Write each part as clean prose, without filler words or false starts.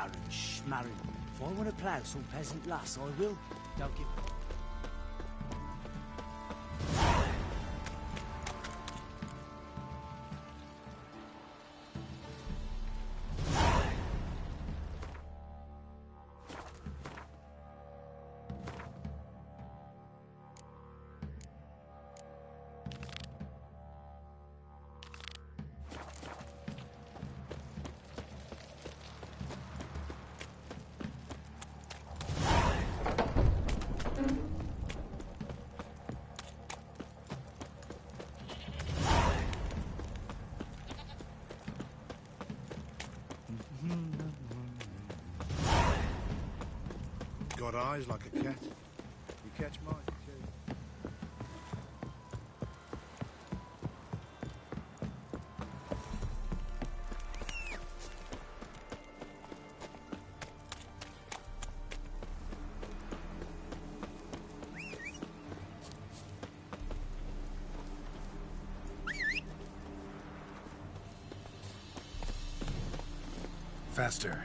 Baron Schmarren. If I want to plough some peasant lass, I will. Don't give... Got eyes like a cat. You catch mine, too. Faster.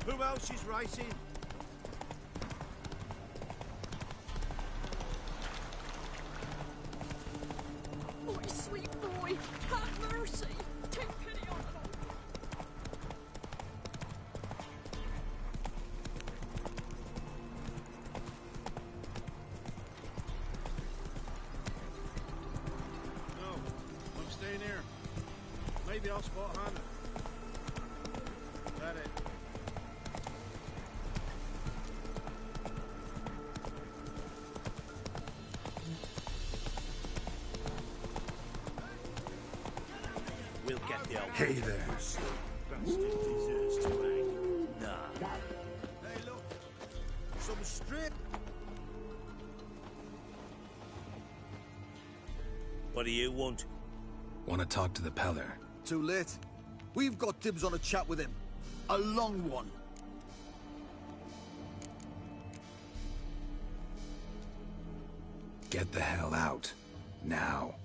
Who else is racing? Oh, sweet boy, have mercy. Take pity on us. No, I'm staying here. Maybe I'll spot Hannah. That it. We'll get the old... Hey there. Bastard deserves to hang. Nah. Hey, look. Some strip. What do you want? Want to talk to the Peller. Too late. We've got dibs on a chat with him. A long one. Get the hell out. Now.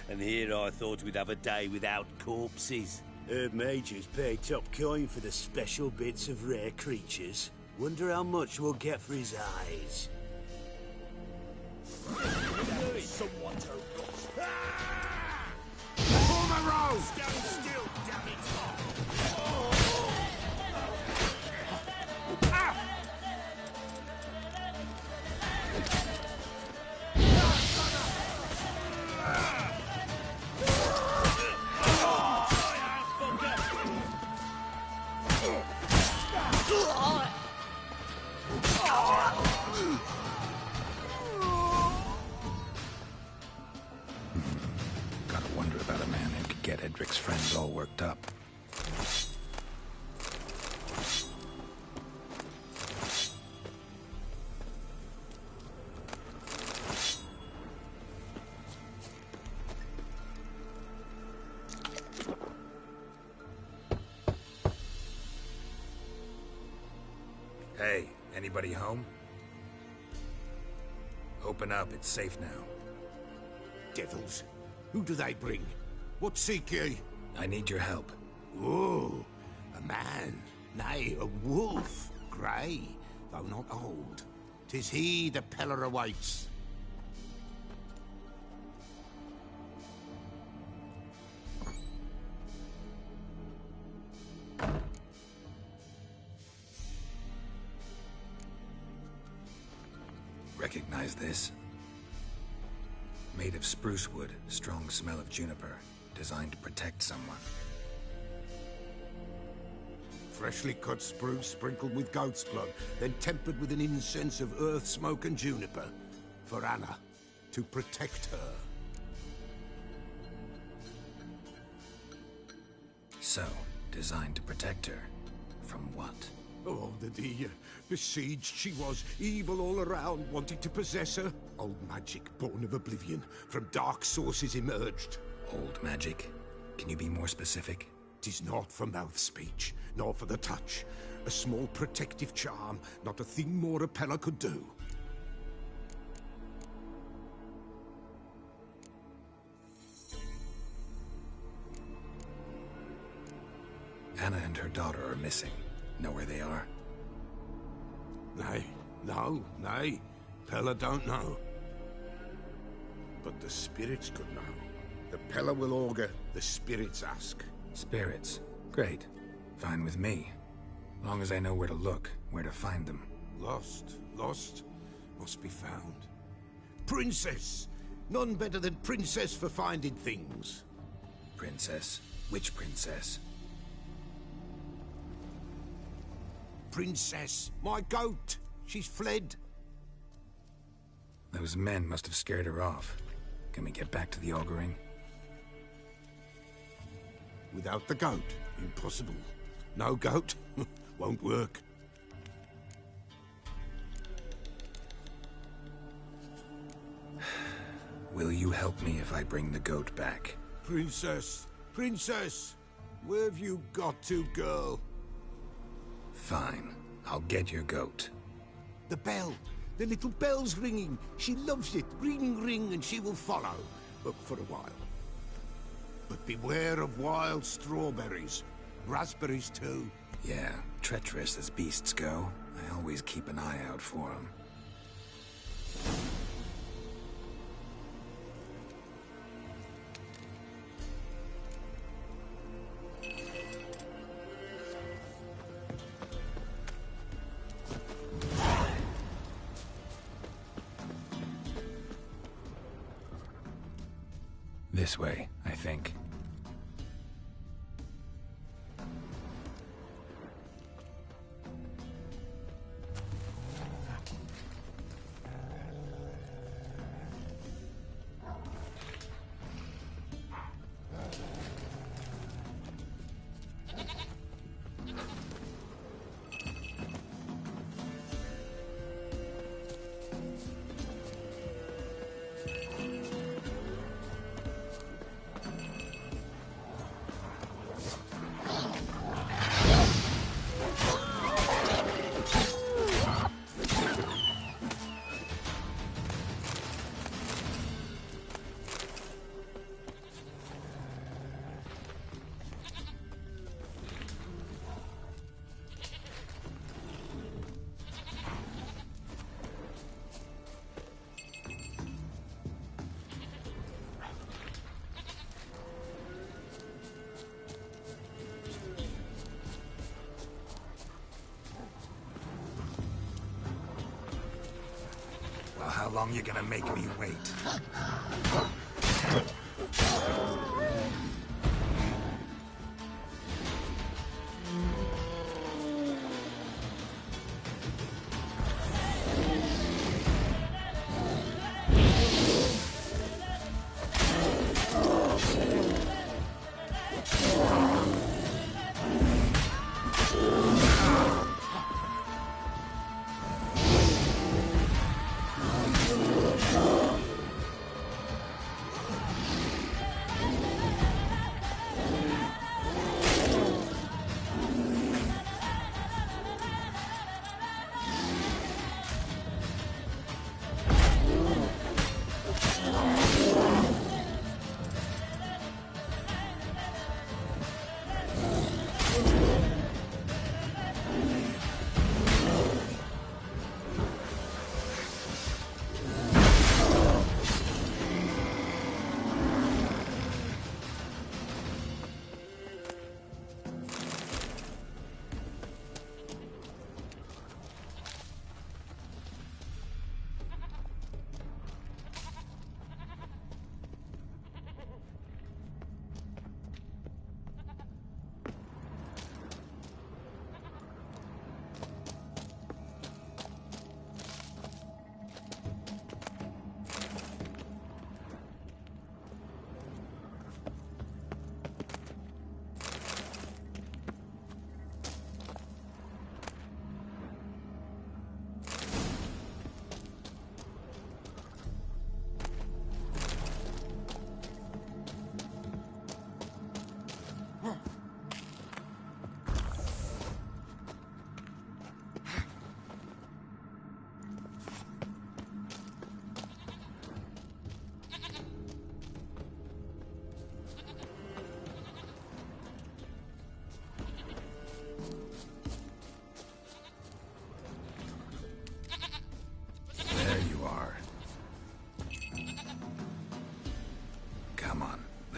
And here I thought we'd have a day without corpses. Herb Majors paid top coin for the special bits of rare creatures. Wonder how much we'll get for his eyes. Someone to Pull the road! Stand still, damn it! Gotta wonder about a man who could get Edric's friends all worked up. Hey, anybody home? Open up, it's safe now. Devils. Who do they bring? What seek ye? I need your help. Oh, a man. Nay, a wolf. Grey, though not old. 'Tis he the Peller awaits. Recognize this? Made of spruce wood, strong smell of juniper, designed to protect someone. Freshly cut spruce sprinkled with goat's blood, then tempered with an incense of earth, smoke and juniper. For Anna, to protect her. So, designed to protect her. From what? Oh, the besieged she was, evil all around, wanting to possess her. Old magic, born of oblivion, from dark sources emerged. Old magic? Can you be more specific? 'Tis not for mouth speech, nor for the touch, A small protective charm, not a thing more Apella could do. Anna and her daughter are missing. Know where they are? Nay, nay. Pella don't know. But the spirits could know. The Pella will augur, the spirits ask. Spirits. Great. Fine with me. Long as I know where to look, where to find them. Lost, must be found. Princess! None better than Princess for finding things. Princess? Which princess? Princess, my goat! She's fled. Those men must have scared her off. Can we get back to the auguring? Without the goat, impossible. No goat, won't work. Will you help me if I bring the goat back? Princess, where have you got to, girl? Fine. I'll get your goat. The bell. The little bell's ringing. She loves it. Ring, ring, and she will follow. But for a while. But beware of wild strawberries. Raspberries, too. Yeah, treacherous as beasts go. I always keep an eye out for them. This way, I think. How long you gonna make me wait?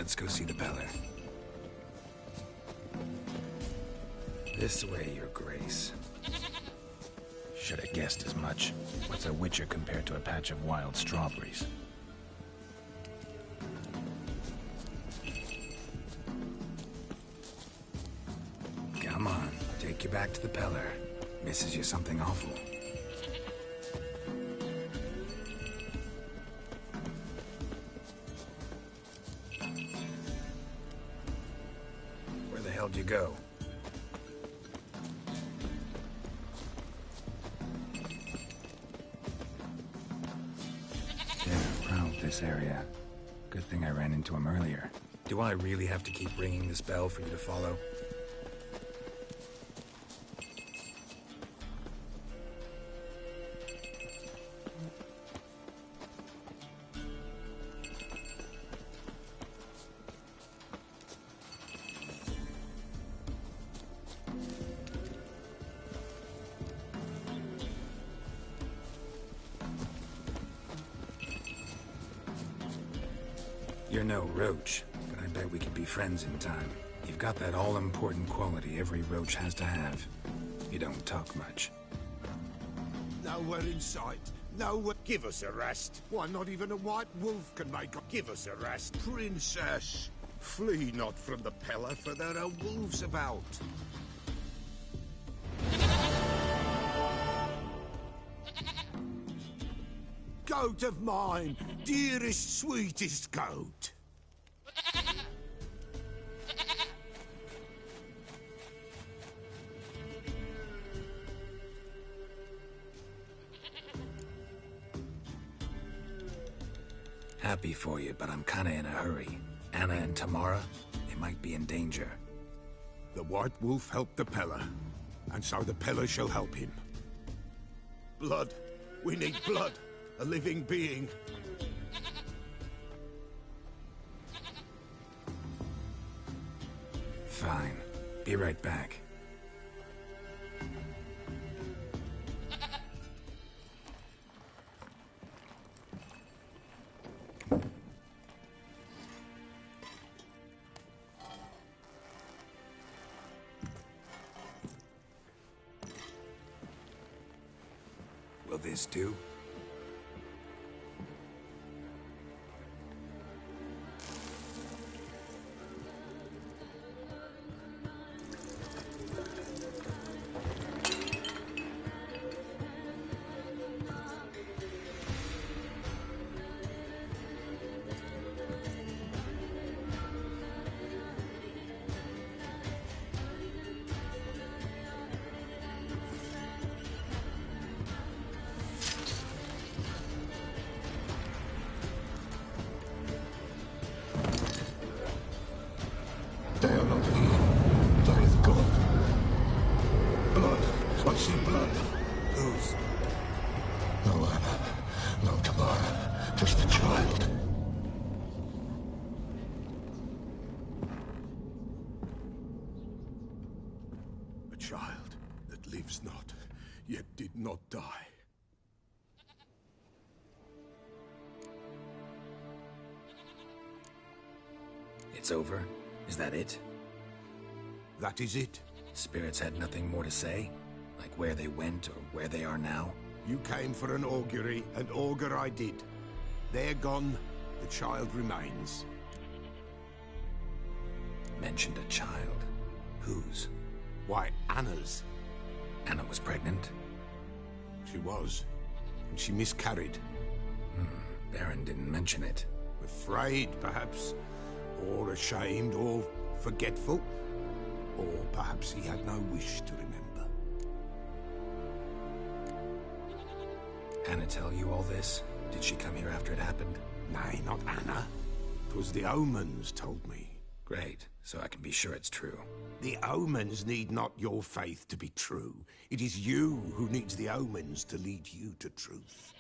Let's go see the Beller. This way, Your Grace. Should have guessed as much. What's a witcher compared to a patch of wild strawberries? Come on, take you back to the Beller. Misses you something awful. Where the hell do you go? This area. Good thing I ran into him earlier. Do I really have to keep ringing this bell for you to follow? You're no roach, but I bet we could be friends in time. You've got that all-important quality every roach has to have. You don't talk much. Nowhere in sight. Nowhere. Give us a rest. Why, not even a white wolf can make a... Give us a rest. Princess, flee not from the Peller, for there are wolves about. Goat of mine, dearest, sweetest goat. Happy for you, but I'm kinda in a hurry. Anna and Tamara, they might be in danger. The White Wolf helped the Peller, and so the Peller shall help him. Blood. We need blood. A living being. Fine. Be right back. Will this do? They are not here. There is God. Blood. I see blood. Whose? No Anna. No Tamara. Just the child. A child that lives not, yet did not die. It's over? Is that it? That is it. Spirits had nothing more to say? Like where they went or where they are now? You came for an augury, and augur I did. They're gone, the child remains. Mentioned a child. Whose? Why, Anna's. Anna was pregnant? She was, and she miscarried. Baron didn't mention it. Afraid, perhaps, or ashamed, or forgetful. Or perhaps he had no wish to remember. Anna tell you all this? Did she come here after it happened? Nay, not Anna. 'Twas the omens told me. Great, so I can be sure it's true. The omens need not your faith to be true. It is you who needs the omens to lead you to truth.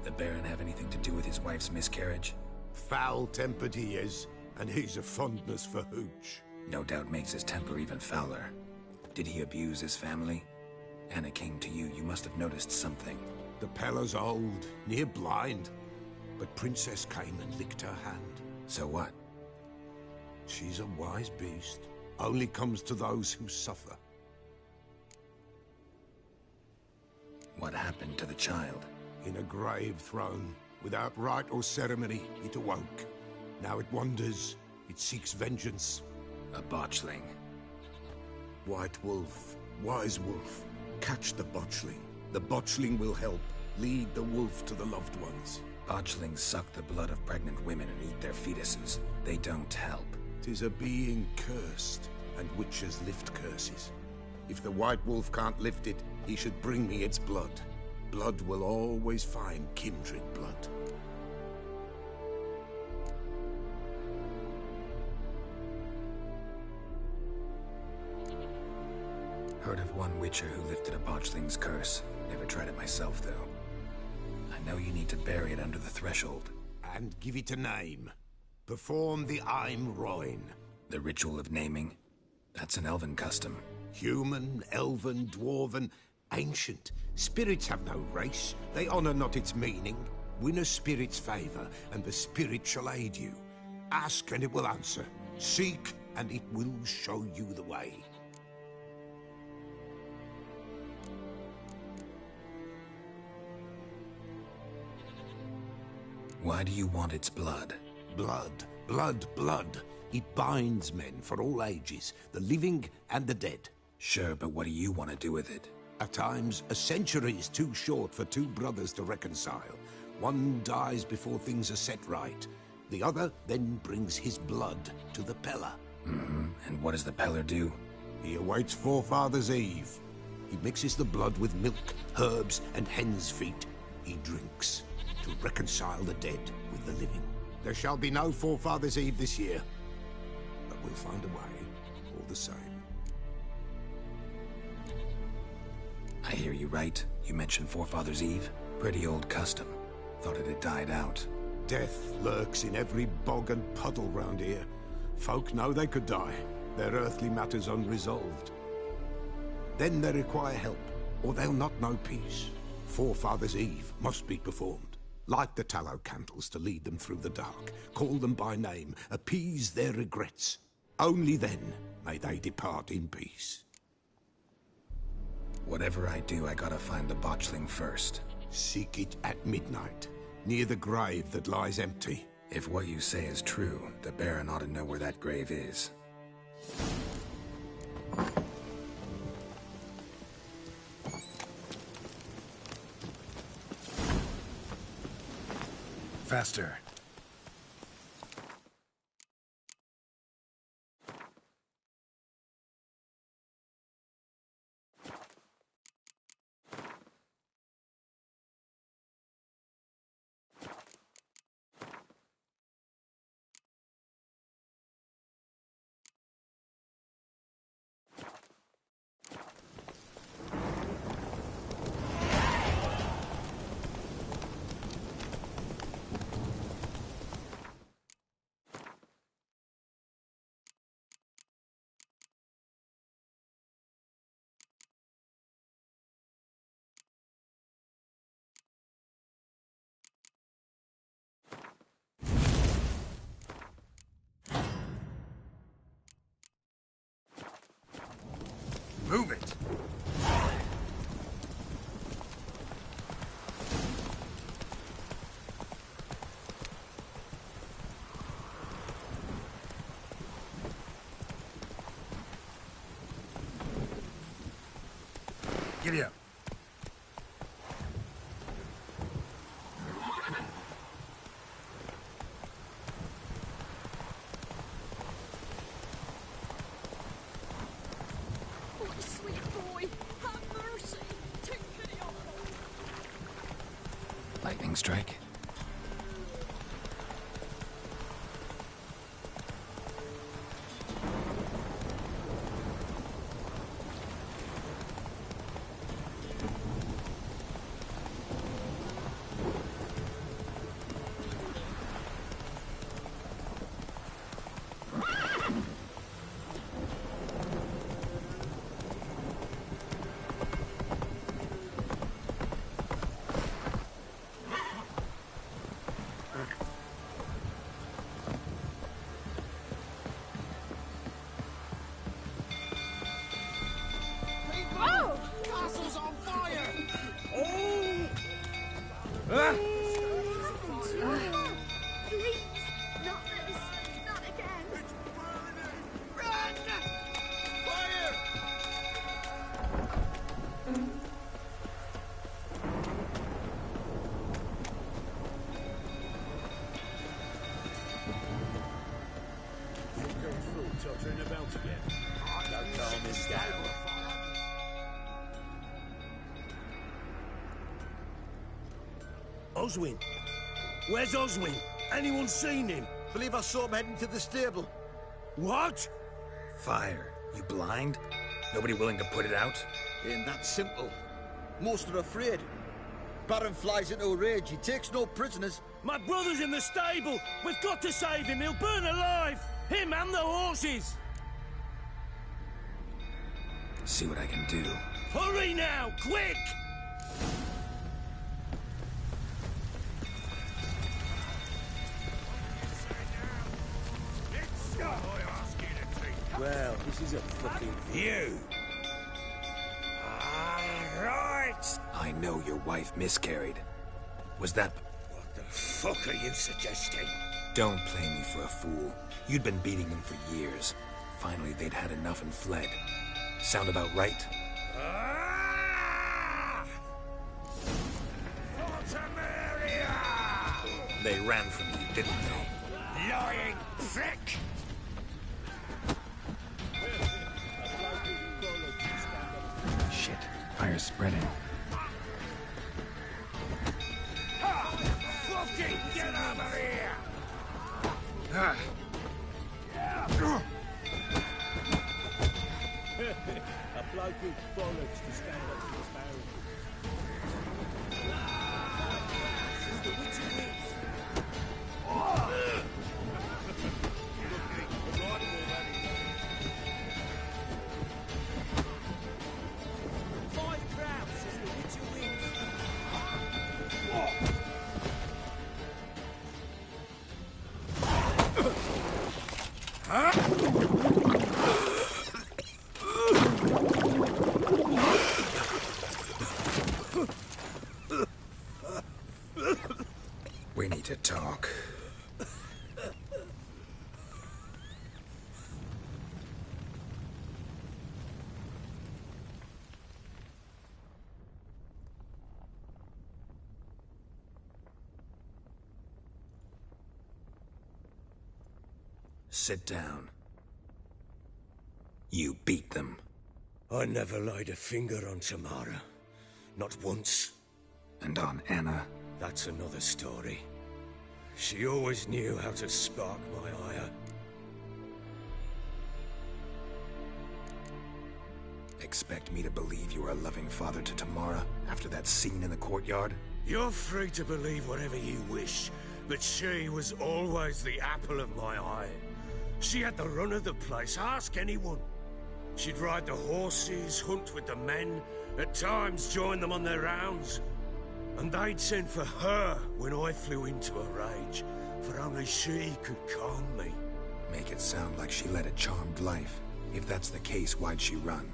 The Baron have anything to do with his wife's miscarriage? Foul-tempered he is, and he's a fondness for hooch. No doubt makes his temper even fouler. Did he abuse his family? Anna came to you, you must have noticed something. The Peller's old, near blind, but Princess came and licked her hand. So what? She's a wise beast. Only comes to those who suffer. What happened to the child? In a grave thrown, without rite or ceremony, it awoke. Now it wanders, it seeks vengeance. A botchling. White Wolf, wise wolf, catch the botchling. The botchling will help. Lead the wolf to the loved ones. Botchlings suck the blood of pregnant women and eat their fetuses. They don't help. 'Tis a being cursed, and witches lift curses. If the White Wolf can't lift it, he should bring me its blood. Blood will always find kindred blood. Heard of one witcher who lifted a botchling's curse. Never tried it myself, though. I know you need to bury it under the threshold. And give it a name. Perform the Aim Roin. The ritual of naming? That's an elven custom. Human, elven, dwarven, ancient. Spirits have no race. They honor not its meaning. Win a spirit's favor, and the spirit shall aid you. Ask, and it will answer. Seek, and it will show you the way. Why do you want its blood? Blood, blood, blood. It binds men for all ages, the living and the dead. Sure, but what do you want to do with it? At times, a century is too short for two brothers to reconcile. One dies before things are set right. The other then brings his blood to the Peller. And what does the Peller do? He awaits Forefathers' Eve. He mixes the blood with milk, herbs, and hen's feet. He drinks to reconcile the dead with the living. There shall be no Forefathers' Eve this year, but we'll find a way, all the same. I hear you right. You mentioned Forefathers' Eve? Pretty old custom. Thought it had died out. Death lurks in every bog and puddle round here. Folk know they could die, their earthly matters unresolved. Then they require help, or they'll not know peace. Forefathers' Eve must be performed. Light the tallow candles to lead them through the dark. Call them by name, appease their regrets. Only then may they depart in peace. Whatever I do, I gotta find the botchling first. Seek it at midnight, near the grave that lies empty. If what you say is true, the Baron ought to know where that grave is. Faster. Move it! Giddy up. Boy, sweet tottering about again. Don't calm him down. Oswin? Where's Oswin? Anyone seen him? Believe I saw him heading to the stable. What? Fire. You blind? Nobody willing to put it out? Ain't that simple. Most are afraid. Baron flies into a rage. He takes no prisoners. My brother's in the stable! We've got to save him! He'll burn alive! Him and the horses! See what I can do. Hurry now! Quick! Well, this is a fucking view. Right. I know your wife miscarried. Was that... What the fuck are you suggesting? Don't play me for a fool. You'd been beating them for years. Finally, they'd had enough and fled. Sound about right? Fortamaria! They ran from you, didn't they? Lying prick! Shit. Fire's spreading. Fucking get over here! A bloke with bollocks to stand up to his barrel. The witchy wins. We need to talk. Sit down. You beat them. I never laid a finger on Tamara. Not once. And on Anna. That's another story. She always knew how to spark my ire. Expect me to believe you were a loving father to Tamara after that scene in the courtyard? You're free to believe whatever you wish, but she was always the apple of my eye. She had the run of the place, ask anyone. She'd ride the horses, hunt with the men, at times join them on their rounds. And they'd send for her when I flew into a rage, for only she could calm me. Make it sound like she led a charmed life. If that's the case, why'd she run?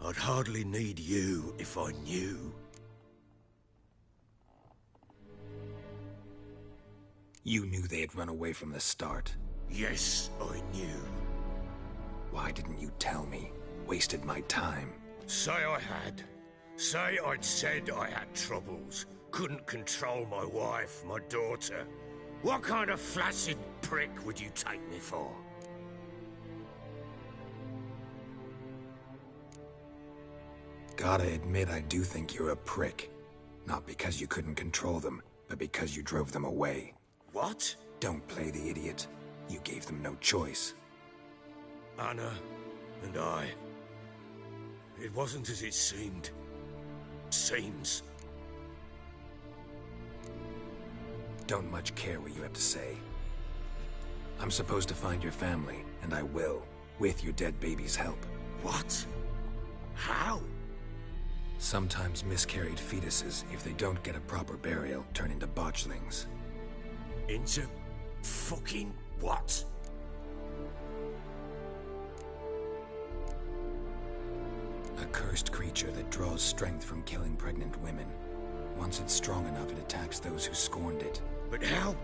I'd hardly need you if I knew. You knew they had run away from the start. Yes, I knew. Why didn't you tell me? Wasted my time. Say I had. Say I'd said I had troubles. Couldn't control my wife, my daughter. What kind of flaccid prick would you take me for? Gotta admit, I do think you're a prick. Not because you couldn't control them, but because you drove them away. What? Don't play the idiot. You gave them no choice. Anna and I... It wasn't as it seemed. Seems. Don't much care what you have to say. I'm supposed to find your family, and I will, with your dead baby's help. What? How? Sometimes miscarried fetuses, if they don't get a proper burial, turn into botchlings. Into... fucking what? A cursed creature that draws strength from killing pregnant women. Once it's strong enough, it attacks those who scorned it. But how?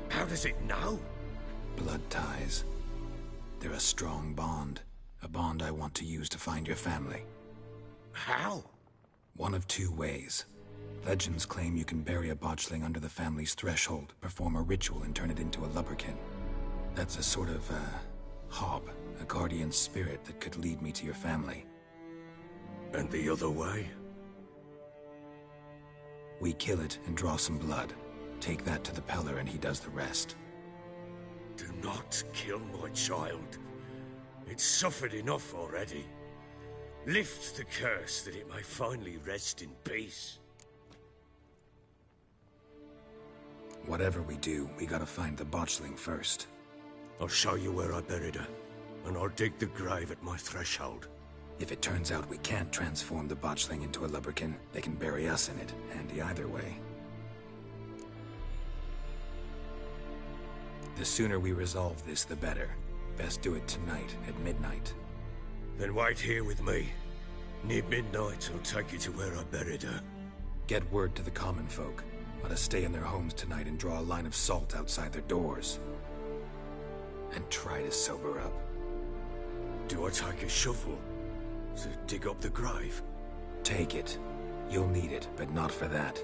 How does it know? Blood ties. They're a strong bond. A bond I want to use to find your family. How? One of two ways. Legends claim you can bury a botchling under the family's threshold, perform a ritual, and turn it into a lubberkin. That's a sort of, hob. A guardian spirit that could lead me to your family. And the other way? We kill it and draw some blood. Take that to the Peller and he does the rest. Do not kill my child. It's suffered enough already. Lift the curse that it may finally rest in peace. Whatever we do, we gotta find the botchling first. I'll show you where I buried her, and I'll dig the grave at my threshold. If it turns out we can't transform the botchling into a lubberkin, they can bury us in it. Handy either way. The sooner we resolve this, the better. Best do it tonight, at midnight. Then wait here with me. Near midnight, I'll take you to where I buried her. Get word to the common folk. Let us stay in their homes tonight and draw a line of salt outside their doors. And try to sober up. Do I take a shovel to dig up the grave? Take it. You'll need it, but not for that.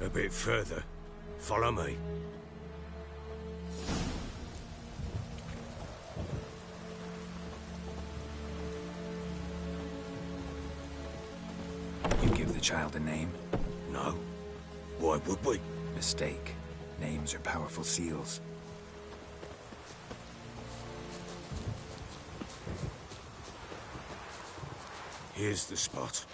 A bit further. Follow me. You give the child a name? No. Why would we? Mistake. Names are powerful seals. Here's the spot.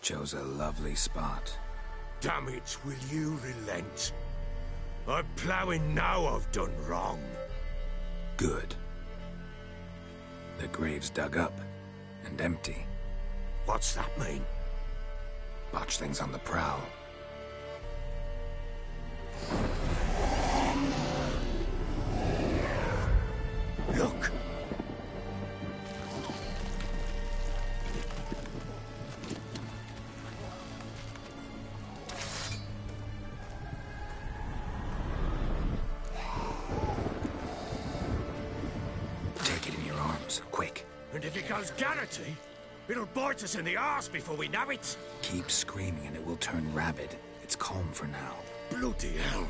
Chose a lovely spot. Damn it, will you relent? I'm ploughing now I've done wrong. Good. The grave's dug up and empty. What's that mean? Botchling's on the prowl. Look! Take it in your arms, quick. And if it goes Garrity, it'll bite us in the arse before we know it. Keep screaming and it will turn rabid. It's calm for now. Bloody hell.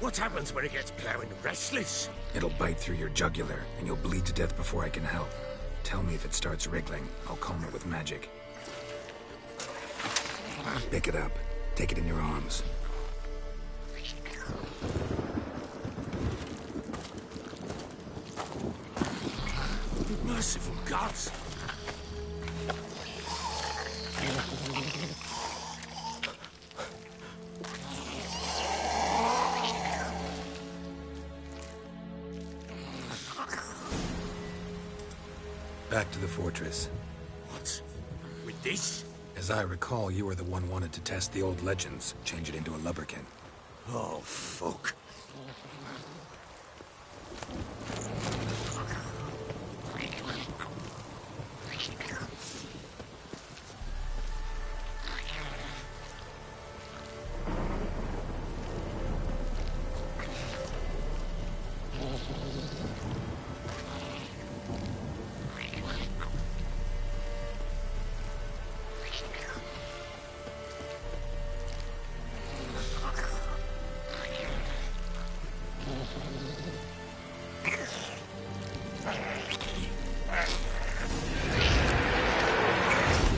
What happens when it gets ploughing restless? It'll bite through your jugular, and you'll bleed to death before I can help. Tell me if it starts wriggling. I'll calm it with magic. Pick it up. Take it in your arms. Merciful gods! Back to the fortress. What? With this? As I recall, you were the one wanted to test the old legends, change it into a lubberkin. Oh, fuck.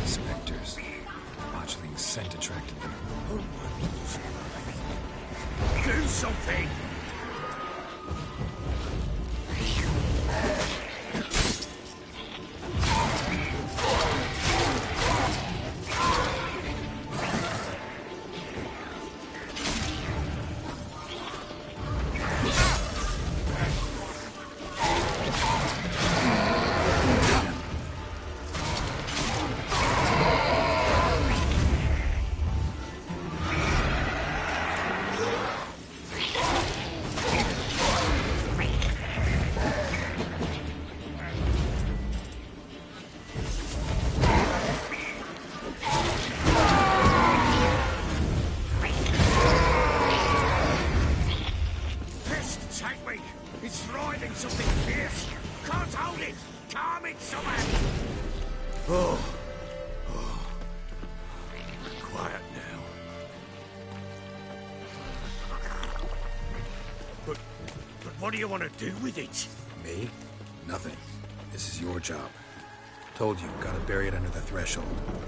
Spectres. Botchling's scent attracted them. Do something! What do you want to do with it? Me? Nothing. This is your job. Told you, gotta bury it under the threshold.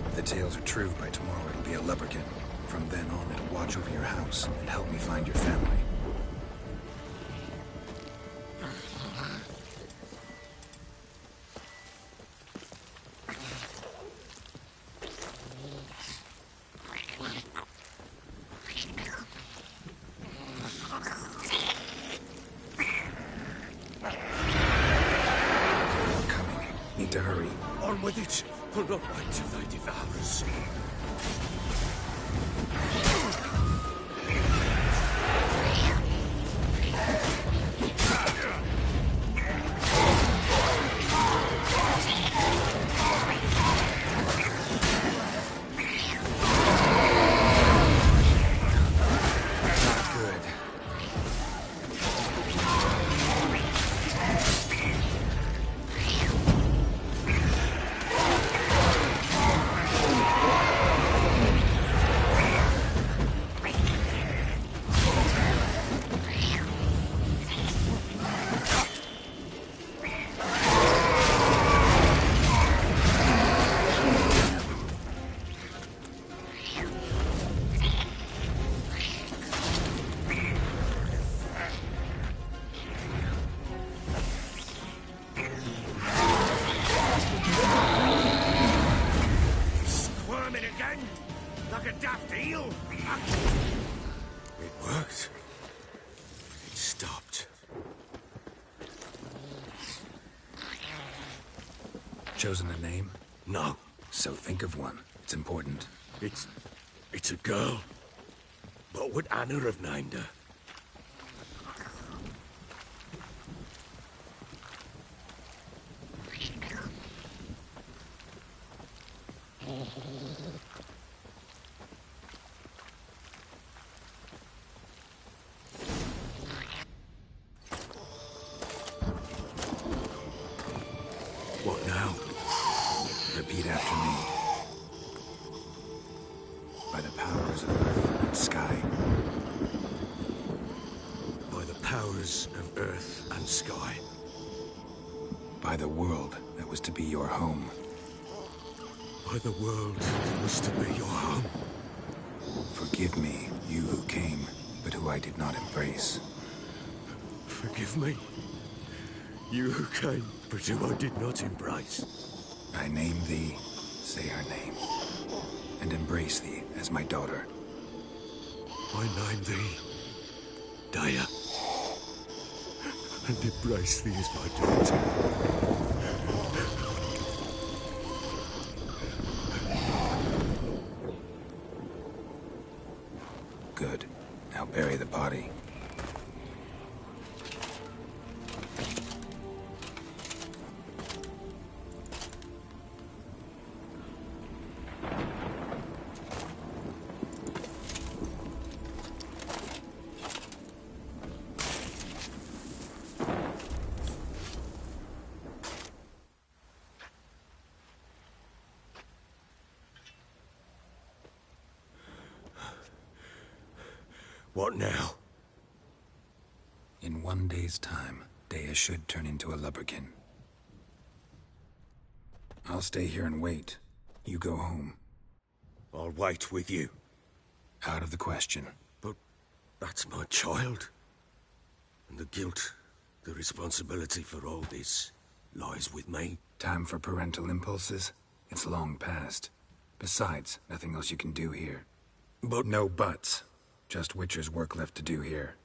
If the tales are true, by tomorrow it'll be a lubberkin. From then on, it'll watch over your house and help me find your family. Need to hurry. On with it. We'll not wait till they devour us. Like a daft eel. It worked. It stopped. Chosen a name? No. So think of one. It's important. It's a girl. What would Anna have named her? What now? Repeat after me. By the powers of earth and sky. By the powers of earth and sky. By the world that was to be your home. By the world that was to be your home. Forgive me, you who came, but who I did not embrace. Forgive me. You who came, but who I did not embrace. I name thee, say her name, and embrace thee as my daughter. I name thee, Daya, and embrace thee as my daughter. Good. Now bury the body. What now? In 1 day's time, Daya should turn into a lubberkin. I'll stay here and wait. You go home. I'll wait with you. Out of the question. But that's my child. And the guilt, the responsibility for all this, lies with me. Time for parental impulses? It's long past. Besides, nothing else you can do here. But no buts. Just Witcher's work left to do here.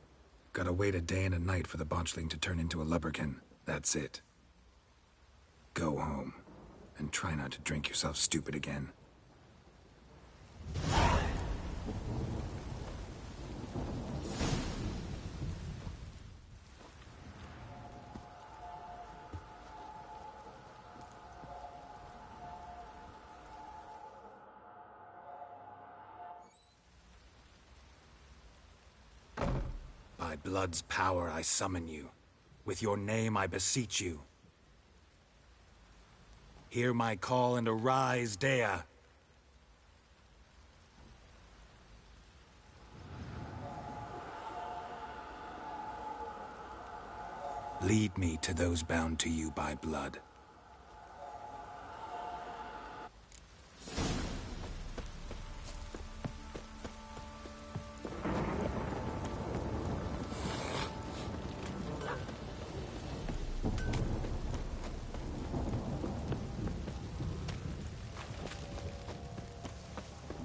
Gotta wait a day and a night for the botchling to turn into a lubberkin. That's it. Go home. And try not to drink yourself stupid again. By blood's power I summon you. With your name I beseech you. Hear my call and arise, Daya. Lead me to those bound to you by blood.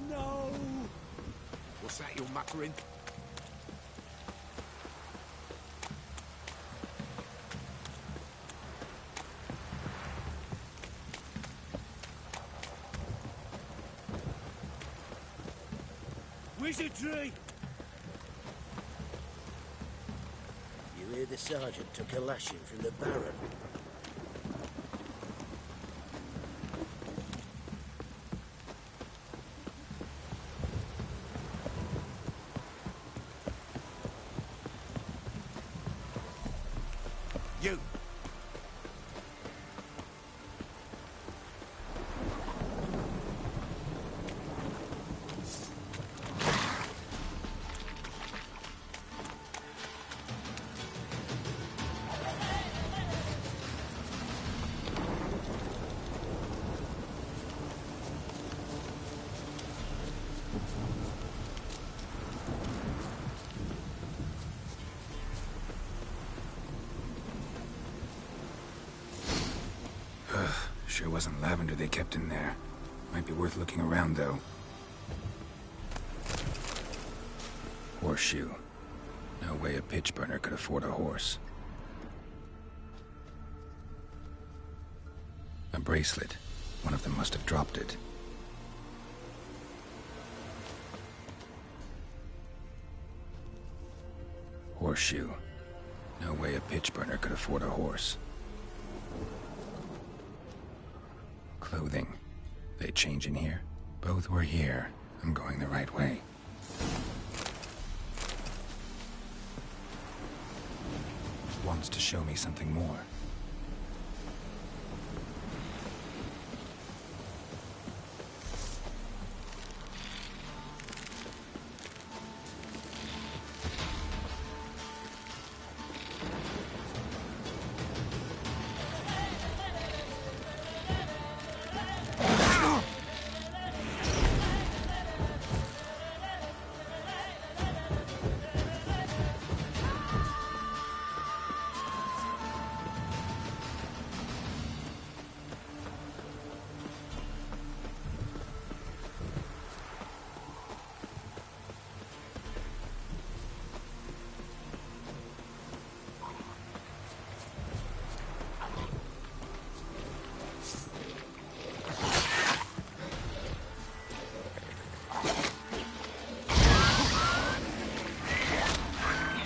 No! What's that you're muttering? Wizardry! You hear the sergeant took a lashing from the Baron? You! Sure wasn't lavender they kept in there. Might be worth looking around, though. Horseshoe. No way a pitch burner could afford a horse. A bracelet. One of them must have dropped it. Horseshoe. No way a pitch burner could afford a horse. Clothing. They change in here? Both were here. I'm going the right way. Wants to show me something more.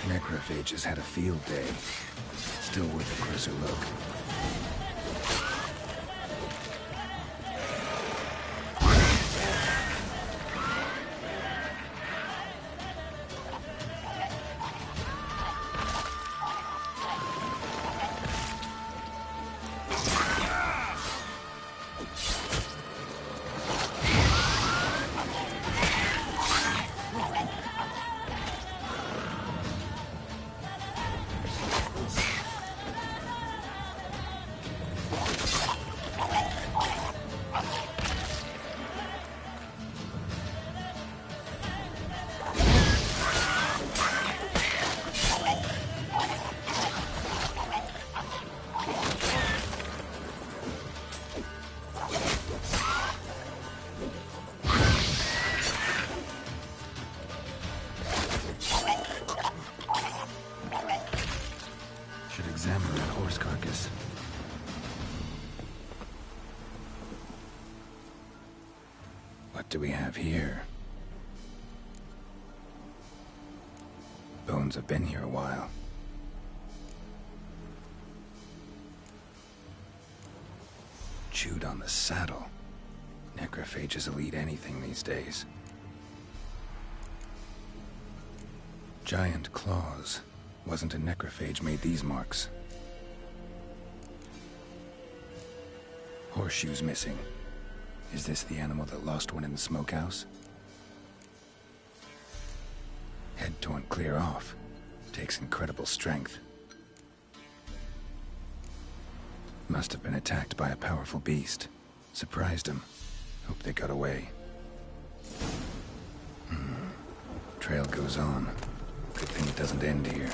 Necrophages had a field day. Still worth a closer look. Examine that horse carcass. What do we have here? Bones have been here a while. Chewed on the saddle. Necrophages will eat anything these days. Giant claws. Wasn't a necrophage made these marks. Horseshoe's missing. Is this the animal that lost one in the smokehouse? Head torn clear off. Takes incredible strength. Must have been attacked by a powerful beast. Surprised him. Hope they got away. Trail goes on. Good thing it doesn't end here.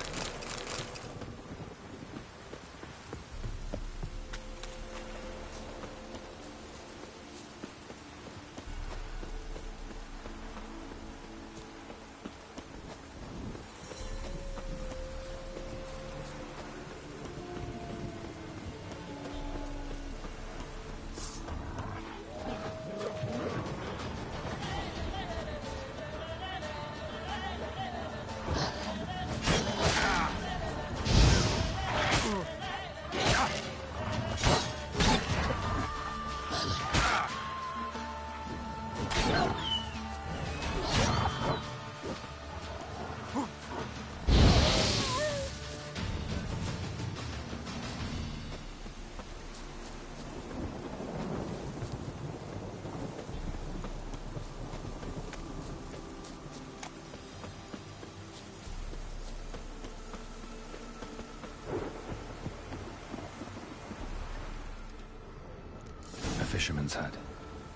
Fisherman's hut.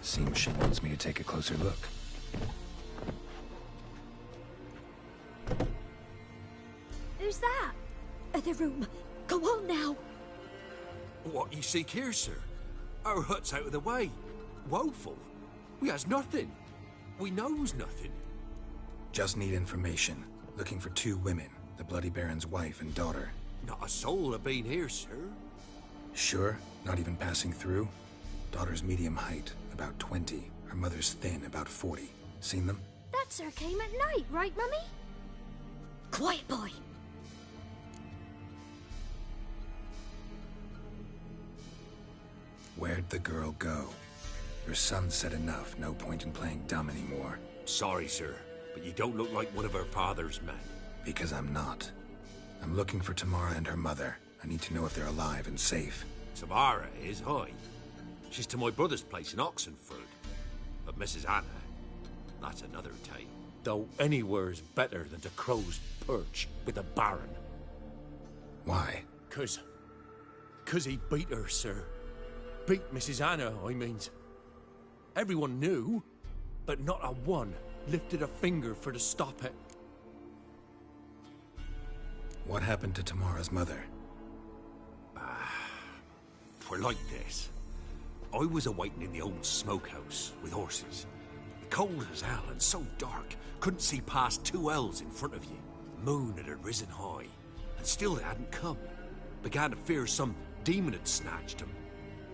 Seems she wants me to take a closer look. Who's that? The room. Go on now. What you seek here, sir? Our hut's out of the way. Woeful. We has nothing. We knows nothing. Just need information. Looking for 2 women. The Bloody Baron's wife and daughter. Not a soul have been here, sir. Sure? Not even passing through? Daughter's medium height, about 20. Her mother's thin, about 40. Seen them? That sir came at night, right, Mummy? Quiet, boy. Where'd the girl go? Your son said enough. No point in playing dumb anymore. Sorry, sir, but you don't look like one of her father's men. Because I'm not. I'm looking for Tamara and her mother. I need to know if they're alive and safe. Tamara is, aye. She's to my brother's place in Oxenford. But Mrs. Anna, that's another tale. Though anywhere's better than to Crow's Perch with the Baron. Why? 'Cause he beat her, sir. Beat Mrs. Anna, I means. Everyone knew, but not a one lifted a finger for to stop it. What happened to Tamara's mother? For like this. I was awaiting in the old smokehouse with horses. Cold as hell and so dark, couldn't see past 2 ells in front of you. Moon had risen high, and still they hadn't come. Began to fear some demon had snatched them.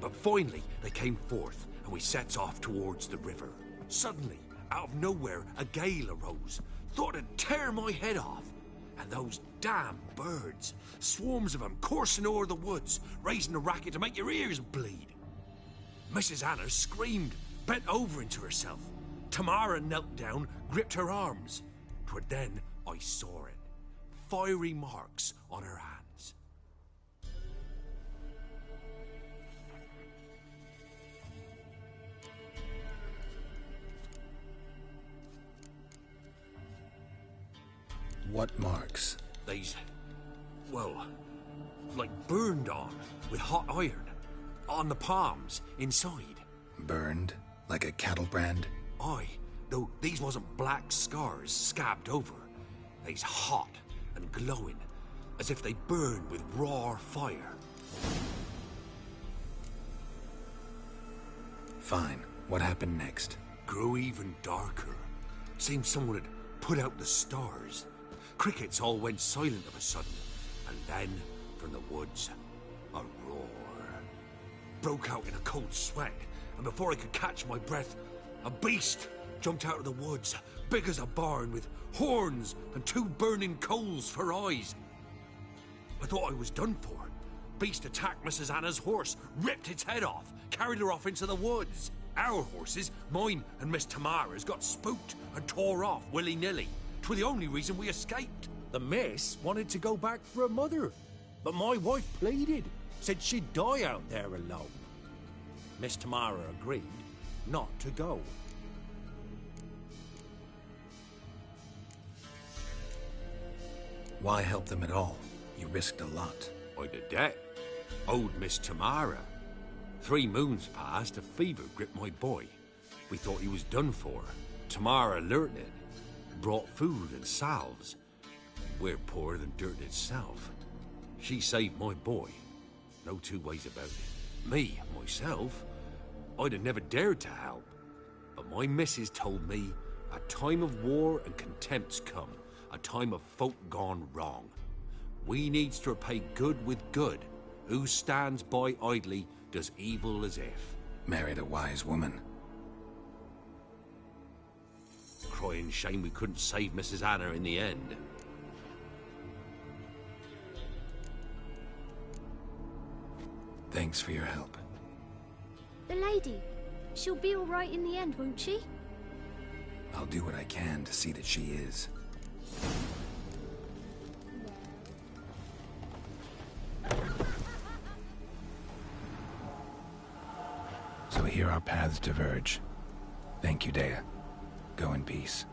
But finally, they came forth, and we sets off towards the river. Suddenly, out of nowhere, a gale arose. Thought it'd tear my head off. And those damn birds, swarms of them coursing o'er the woods, raising a racket to make your ears bleed. Mrs. Anna screamed, bent over into herself. Tamara knelt down, gripped her arms. 'Twere then I saw it. Fiery marks on her hands. What marks? They's, well, like burned on with hot iron. On the palms, inside. Burned? Like a cattle brand? Aye, though these wasn't black scars scabbed over. They's hot and glowing, as if they burned with raw fire. Fine. What happened next? Grew even darker. Seemed someone had put out the stars. Crickets all went silent of a sudden, and then, from the woods, a roar. Broke out in a cold sweat, and before I could catch my breath, a beast jumped out of the woods, big as a barn, with horns and 2 burning coals for eyes. I thought I was done for. Beast attacked Mrs. Anna's horse, ripped its head off, carried her off into the woods. Our horses, mine and Miss Tamara's, got spooked and tore off willy-nilly. 'Twere the only reason we escaped. The miss wanted to go back for her mother, but my wife pleaded, said she'd die out there alone. Miss Tamara agreed not to go. Why help them at all? You risked a lot. I'd a debt. Old Miss Tamara. 3 moons passed, a fever gripped my boy. We thought he was done for. Tamara learnt it, brought food and salves. We're poorer than dirt itself. She saved my boy. No 2 ways about it. Me, myself, I'd have never dared to help. But my missus told me a time of war and contempt's come, a time of folk gone wrong. We needs to repay good with good. Who stands by idly does evil as if. Married a wise woman. Crying shame we couldn't save Mrs. Anna in the end. Thanks for your help. The lady, she'll be all right in the end, won't she? I'll do what I can to see that she is. So here our paths diverge. Thank you, Dea. Go in peace.